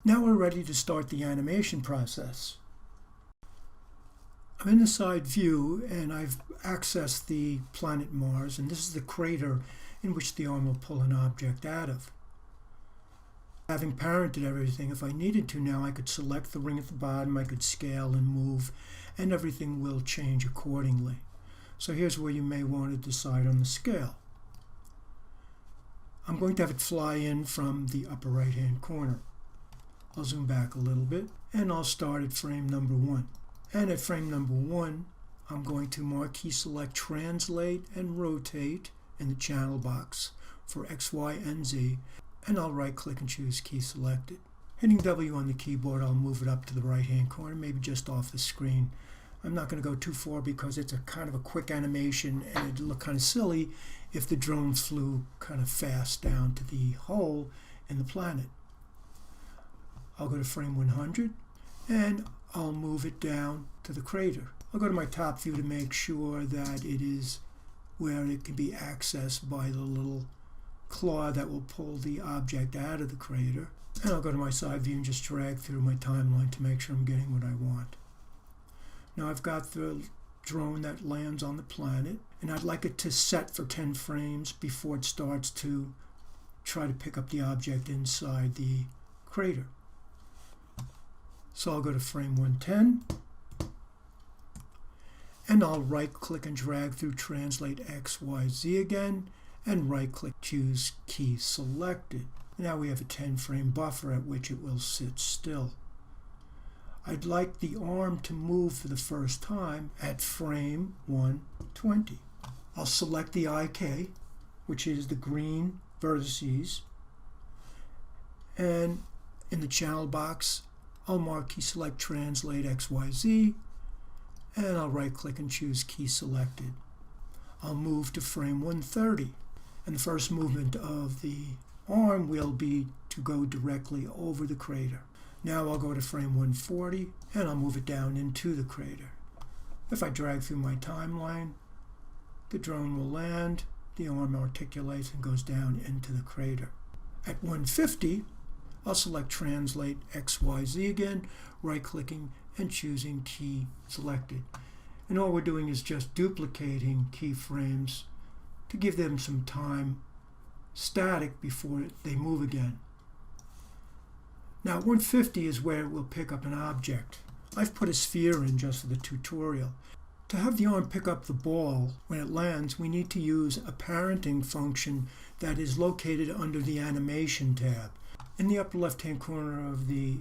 Now we're ready to start the animation process. I'm in the side view and I've accessed the planet Mars, and this is the crater in which the arm will pull an object out of. Having parented everything, if I needed to now, I could select the ring at the bottom, I could scale and move, and everything will change accordingly. So here's where you may want to decide on the scale. I'm going to have it fly in from the upper right hand corner. I'll zoom back a little bit and I'll start at frame number 1. And at frame number 1, I'm going to marquee select translate and rotate in the channel box for X, Y, and Z, and I'll right click and choose key selected. Hitting W on the keyboard, I'll move it up to the right hand corner, maybe just off the screen. I'm not going to go too far because it's a kind of a quick animation and it'd look kind of silly if the drone flew kind of fast down to the hole in the planet. I'll go to frame 100 and I'll move it down to the crater. I'll go to my top view to make sure that it is where it can be accessed by the little claw that will pull the object out of the crater. And I'll go to my side view and just drag through my timeline to make sure I'm getting what I want. Now I've got the drone that lands on the planet, and I'd like it to set for 10 frames before it starts to try to pick up the object inside the crater. So I'll go to frame 110, and I'll right click and drag through translate X, Y, Z again, and right click, choose key selected. Now we have a 10 frame buffer at which it will sit still. I'd like the arm to move for the first time at frame 120. I'll select the IK, which is the green vertices, and in the channel box I'll marquee select translate X, Y, Z, and I'll right click and choose key selected. I'll move to frame 130, and the first movement of the arm will be to go directly over the crater. Now I'll go to frame 140 and I'll move it down into the crater. If I drag through my timeline, the drone will land, the arm articulates and goes down into the crater. At 150, I'll select translate X, Y, Z again, right clicking and choosing key selected. And all we're doing is just duplicating keyframes to give them some time static before they move again. Now 150 is where it will pick up an object. I've put a sphere in just for the tutorial. To have the arm pick up the ball when it lands, we need to use a parenting function that is located under the animation tab. In the upper left hand corner of the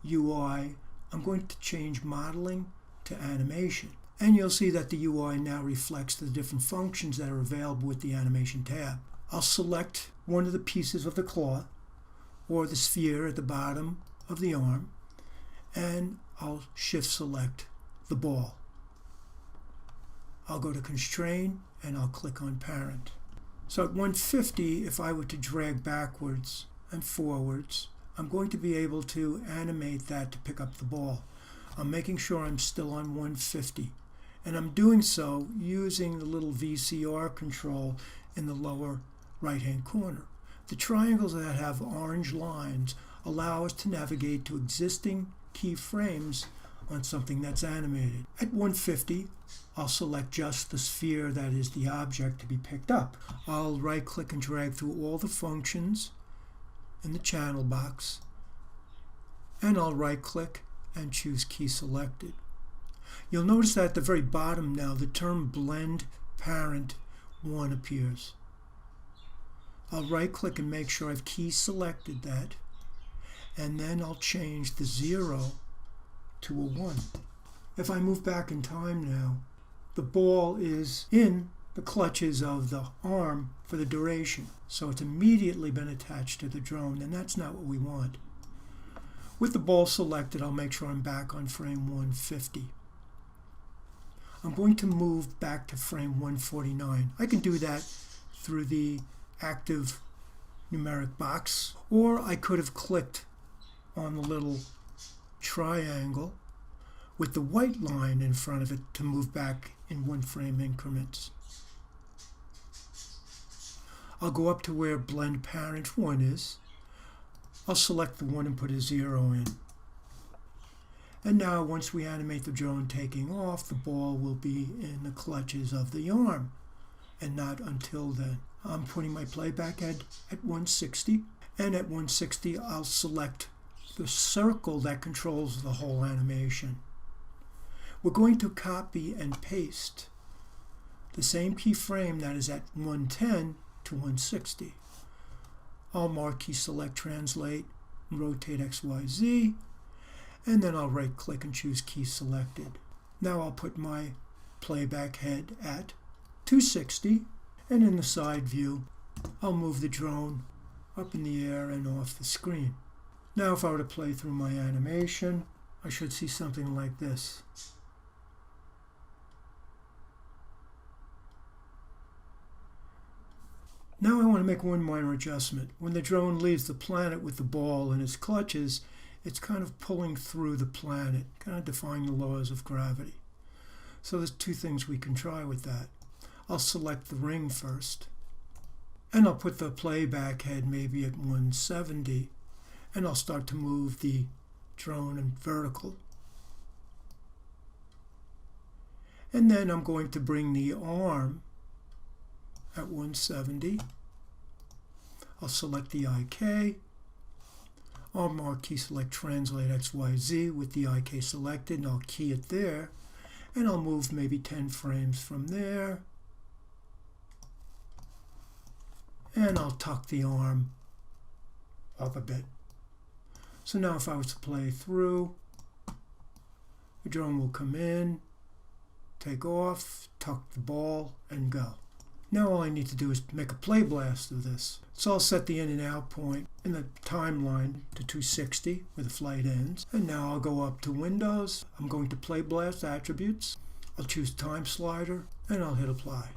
UI, I'm going to change modeling to animation. And you'll see that the UI now reflects the different functions that are available with the animation tab. I'll select one of the pieces of the claw or the sphere at the bottom of the arm, and I'll shift select the ball. I'll go to constrain and I'll click on parent. So at 150, if I were to drag backwards and forwards, I'm going to be able to animate that to pick up the ball. I'm making sure I'm still on 150, and I'm doing so using the little VCR control in the lower right hand corner. The triangles that have orange lines allow us to navigate to existing keyframes on something that's animated. At 150, I'll select just the sphere that is the object to be picked up. I'll right click and drag through all the functions in the channel box, and I'll right click and choose key selected. You'll notice that at the very bottom now the term blend parent 1 appears. I'll right click and make sure I've key selected that, and then I'll change the 0 to a 1. If I move back in time now, the ball is in the clutches of the arm for the duration, so it's immediately been attached to the drone, and that's not what we want. With the ball selected, I'll make sure I'm back on frame 150. I'm going to move back to frame 149. I can do that through the active numeric box, or I could have clicked on the little triangle with the white line in front of it to move back in 1 frame increments. I'll go up to where blend parent 1 is. I'll select the 1 and put a 0 in. And now once we animate the drone taking off, the ball will be in the clutches of the arm, and not until then. I'm putting my playback head at 160, and at 160 I'll select the circle that controls the whole animation. We're going to copy and paste the same keyframe that is at 110 to 160. I'll mark key select translate and rotate XYZ, and then I'll right click and choose key selected. Now I'll put my playback head at 260, and in the side view I'll move the drone up in the air and off the screen. Now if I were to play through my animation, I should see something like this. Now I want to make one minor adjustment. When the drone leaves the planet with the ball in its clutches, it's kind of pulling through the planet, kind of defying the laws of gravity. So there's two things we can try with that. I'll select the ring first, and I'll put the playback head maybe at 170, and I'll start to move the drone in vertical. And then I'm going to bring the arm at 170. I'll select the IK. I'll mark key select translate XYZ with the IK selected, and I'll key it there. And I'll move maybe 10 frames from there. And I'll tuck the arm up a bit. So now if I was to play through, the drone will come in, take off, tuck the ball, and go. Now all I need to do is make a play blast of this. So I'll set the in and out point in the timeline to 260 where the flight ends. And now I'll go up to Windows. I'm going to play blast attributes. I'll choose time slider and I'll hit apply.